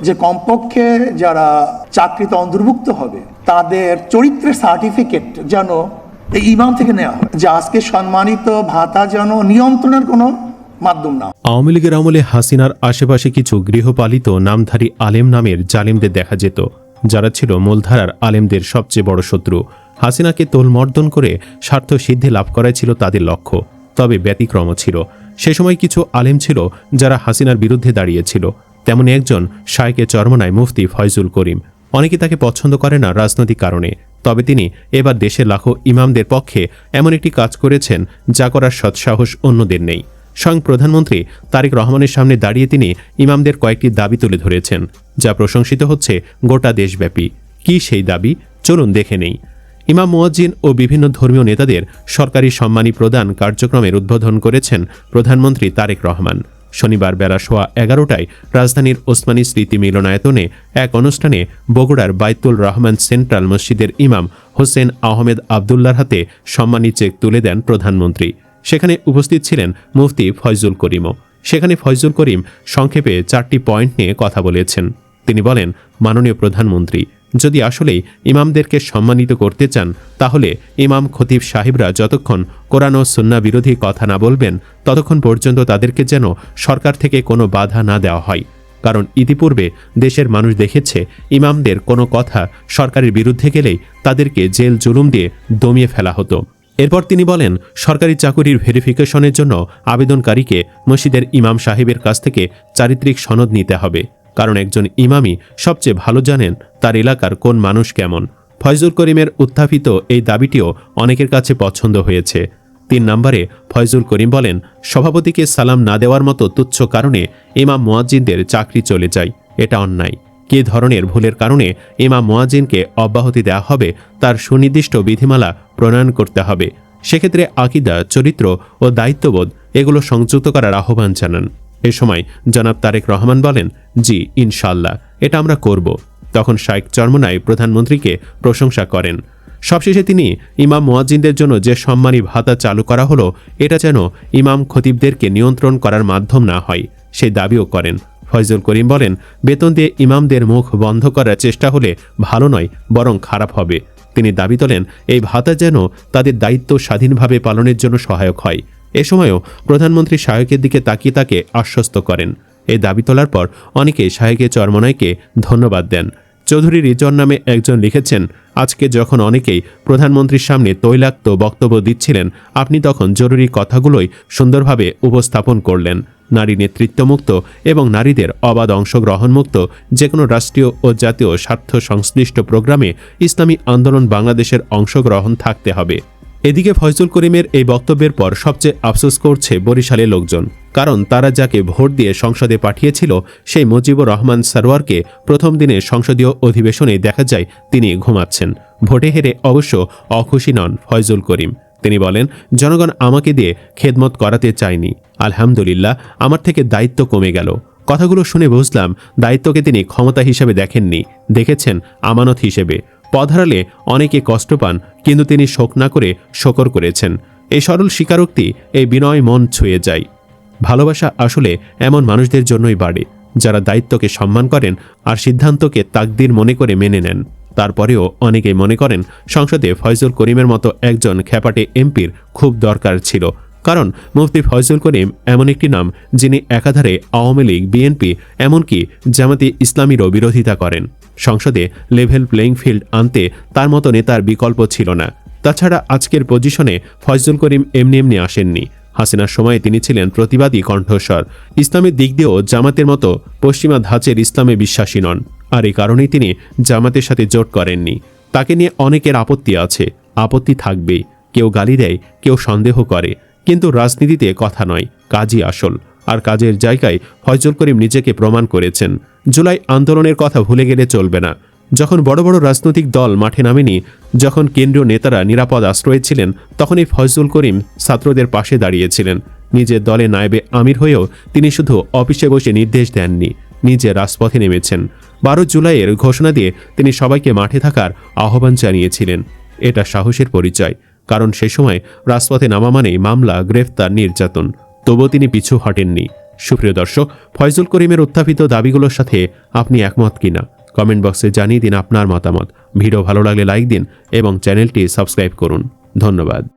যে কমপক্ষে যারা চাকরিতে অন্তর্ভুক্ত হবে তাদের চরিত্রের সার্টিফিকেট যেন এই ইমাম থেকে নেওয়া হয়, যে আজকে সম্মানিত ভাতা যেন নিয়ন্ত্রণের কোনো মাধ্যম না। আওয়ামী লীগের আমলে হাসিনার আশেপাশে কিছু গৃহপালিত নামধারী আলেম নামের জালিমদের দেখা যেত, যারা ছিল মূলধারার আলেমদের সবচেয়ে বড় শত্রু। হাসিনাকে তোলমর্দন করে স্বার্থ সিদ্ধি লাভ করাই ছিল তাদের লক্ষ্য। তবে ব্যতিক্রম ছিল, সে সময় কিছু আলেম ছিল যারা হাসিনার বিরুদ্ধে দাঁড়িয়েছিল। তেমনি একজন শায়েকে চরমনায় মুফতি ফয়জুল করিম। অনেকে তাকে পছন্দ করে না রাজনৈতিক কারণে, তবে তিনি এবার দেশের লাখো ইমামদের পক্ষে এমন একটি কাজ করেছেন যা করার সৎসাহস অন্যদের নেই। স্বয়ং প্রধানমন্ত্রী তারেক রহমানের সামনে দাঁড়িয়ে তিনি ইমামদের কয়েকটি দাবি তুলে ধরেছেন, যা প্রশংসিত হচ্ছে গোটা দেশব্যাপী। কি সেই দাবি, চলুন দেখে নেই। ইমাম মুয়াজ্জিন ও বিভিন্ন ধর্মীয় নেতাদের সরকারি সম্মানী প্রদান কার্যক্রমের উদ্বোধন করেছেন প্রধানমন্ত্রী তারেক রহমান। শনিবার বেলা 11:15টায় রাজধানীর ওসমানী স্মৃতি মিলনায়তনে এক অনুষ্ঠানে বগুড়ার বাইতুল রহমান সেন্ট্রাল মসজিদের ইমাম হোসেন আহমেদ আবদুল্লার হাতে সম্মানী চেক তুলে দেন প্রধানমন্ত্রী। সেখানে উপস্থিত ছিলেন মুফতি ফয়জুল করিমও। সেখানে ফয়জুল করিম সংক্ষেপে 4টি পয়েন্ট নিয়ে কথা বলেছেন। তিনি বলেন, মাননীয় প্রধানমন্ত্রী, যদি আসলেই ইমামদেরকে সম্মানিত করতে চান তাহলে ইমাম খতিব সাহেবরা যতক্ষণ কোরআন ও সুন্নাহ বিরোধী কথা না বলবেন ততক্ষণ পর্যন্ত তাদেরকে যেন সরকার থেকে কোনো বাধা না দেওয়া হয়। কারণ ইতিপূর্বে দেশের মানুষ দেখেছে ইমামদের কোনো কথা সরকারের বিরুদ্ধে গেলেই তাদেরকে জেল জুলুম দিয়ে দমিয়ে ফেলা হতো। এরপর তিনি বলেন, সরকারি চাকুরির ভেরিফিকেশনের জন্য আবেদনকারীকে মসজিদের ইমাম সাহেবের কাছ থেকে চারিত্রিক সনদ নিতে হবে, কারণ একজন ইমামই সবচেয়ে ভালো জানেন তার এলাকার কোন মানুষ কেমন। ফয়জুল করিমের উত্থাপিত এই দাবিটিও অনেকের কাছে পছন্দ হয়েছে। 3 নম্বরে ফয়জুল করিম বলেন, সভাপতিকে সালাম না দেওয়ার মতো তুচ্ছ কারণে ইমাম মুয়াজ্জিনদের চাকরি চলে যায়, এটা অন্যায়। কী ধরনের ভুলের কারণে ইমাম মুয়াজ্জিনকে অব্যাহতি দেওয়া হবে তার সুনির্দিষ্ট বিধিমালা প্রণয়ন করতে হবে। সেক্ষেত্রে আকীদা, চরিত্র ও দায়িত্ববোধ এগুলো সংযুক্ত করার আহ্বান জানান। এ সময় জনাব তারেক রহমান বলেন, জি ইনশাআল্লাহ, এটা আমরা করব। তখন শায়েক চরমনায় প্রধানমন্ত্রীকে প্রশংসা করেন। সবশেষে তিনি ইমাম মুয়াজ্জিনদের জন্য যে সম্মানী ভাতা চালু করা হলো এটা যেন ইমাম খতিবদেরকে নিয়ন্ত্রণ করার মাধ্যম না হয় সেই দাবিও করেন। ফয়জুল করিম বলেন, বেতন দিয়ে ইমামদের মুখ বন্ধ করার চেষ্টা হলে ভালো নয়, বরং খারাপ হবে। তিনি দাবি তোলেন, এই ভাতা যেন তাদের দায়িত্ব স্বাধীনভাবে পালনের জন্য সহায়ক হয়। এ সময়ও প্রধানমন্ত্রী শায়েকের দিকে তাকিয়ে তাকে আশ্বস্ত করেন। এই দাবি তোলার পর অনেকে শায়েকে চরমনাইকে ধন্যবাদ দেন। চৌধুরী রিজন নামে একজন লিখেছেন, আজকে যখন অনেকেই প্রধানমন্ত্রীর সামনে তৈলাক্ত বক্তব্য দিচ্ছিলেন, আপনি তখন জরুরি কথাগুলোই সুন্দরভাবে উপস্থাপন করলেন। নারী নেতৃত্বমুক্ত এবং নারীদের অবাধ অংশগ্রহণমুক্ত যে কোনো রাষ্ট্রীয় ও জাতীয় স্বার্থ সংশ্লিষ্ট প্রোগ্রামে ইসলামী আন্দোলন বাংলাদেশের অংশগ্রহণ থাকতে হবে। এদিকে ফয়জুল করিমের এই বক্তব্যের পর সবচেয়ে আফসোস করছে বরিশালের লোকজন, কারণ তারা যাকে ভোট দিয়ে সংসদে পাঠিয়েছিল সেই মুজিবুর রহমান সরওয়ারকে প্রথম দিনে সংসদীয় অধিবেশনে দেখা যায় তিনি ঘুমাচ্ছেন। ভোটে হেরে অবশ্য অখুশি নন ফয়জুল করিম। তিনি বলেন, জনগণ আমাকে দিয়ে খেদমত করাতে চায়নি, আলহামদুলিল্লাহ আমার থেকে দায়িত্ব কমে গেল। কথাগুলো শুনে বুঝলাম দায়িত্বকে তিনি ক্ষমতা হিসেবে দেখেননি, দেখেছেন আমানত হিসেবে। পদ হারালে অনেকে কষ্ট পান, কিন্তু তিনি শোক না করে শকর করেছেন। এই সরল স্বীকারোক্তি, এই বিনয় মন ছুঁয়ে যায়। ভালোবাসা আসলে এমন মানুষদের জন্যই বাড়ে যারা দায়িত্বকে সম্মান করেন আর সিদ্ধান্তকে তাকদীর মনে করে মেনে নেন। তারপরেও অনেকেই মনে করেন সংসদে ফয়জুল করিমের মতো একজন খ্যাপাটে এমপির খুব দরকার ছিল, কারণ মুফতি ফয়জুল করিম এমন একটি নাম যিনি একাধারে আওয়ামী লীগ, বিএনপি এমনকি জামাতে ইসলামীরও বিরোধিতা করেন। সংসদে লেভেল প্লেইং ফিল্ড আনতে তার মতো নেতার বিকল্প ছিল না। তাছাড়া আজকের পজিশনে ফয়জুল করিম এমনি এমনি আসেননি। হাসিনার সময়ে তিনি ছিলেন প্রতিবাদী কণ্ঠস্বর। ইসলামের দিক দিয়েও জামাতের মতো পশ্চিমা ধাঁচের ইসলামে বিশ্বাসী নন, আর এই কারণেই তিনি জামাতের সাথে জোট করেননি। তাকে নিয়ে অনেকের আপত্তি আছে, আপত্তি থাকবেই। কেউ গালি দেয়, কেউ সন্দেহ করে, কিন্তু রাজনীতিতে কথা নয়, কাজই আসল। আর কাজের জায়গায় ফয়জুল করিম নিজেকে প্রমাণ করেছেন। জুলাই আন্দোলনের কথা ভুলে গেলে চলবে না। যখন বড় বড় রাজনৈতিক দল মাঠে নামেনি, যখন কেন্দ্রীয় নেতারা নিরাপদ আশ্রয়ে ছিলেন, তখনই ফয়জুল করিম ছাত্রদের পাশে দাঁড়িয়েছিলেন। নিজের দলে নায়েবে আমির হয়েও তিনি শুধু অফিসে বসে নির্দেশ দেননি, নিজে রাজপথে নেমেছেন। 12 জুলাইয়ের ঘোষণা দিয়ে তিনি সবাইকে মাঠে থাকার আহ্বান জানিয়েছিলেন। এটা সাহসের পরিচয়, কারণ সে সময় রাজপথে নামা মানেই মামলা, গ্রেফতার, নির্যাতন। তবুও তিনি পিছু হটেননি। সুপ্রিয় দর্শক, ফয়জুল করিমের উত্থাপিত দাবিগুলোর সাথে আপনি একমত কিনা কমেন্ট বক্সে জানিয়ে দিন আপনার মতামত। ভিডিও ভালো লাগলে লাইক দিন এবং চ্যানেলটি সাবস্ক্রাইব করুন। ধন্যবাদ।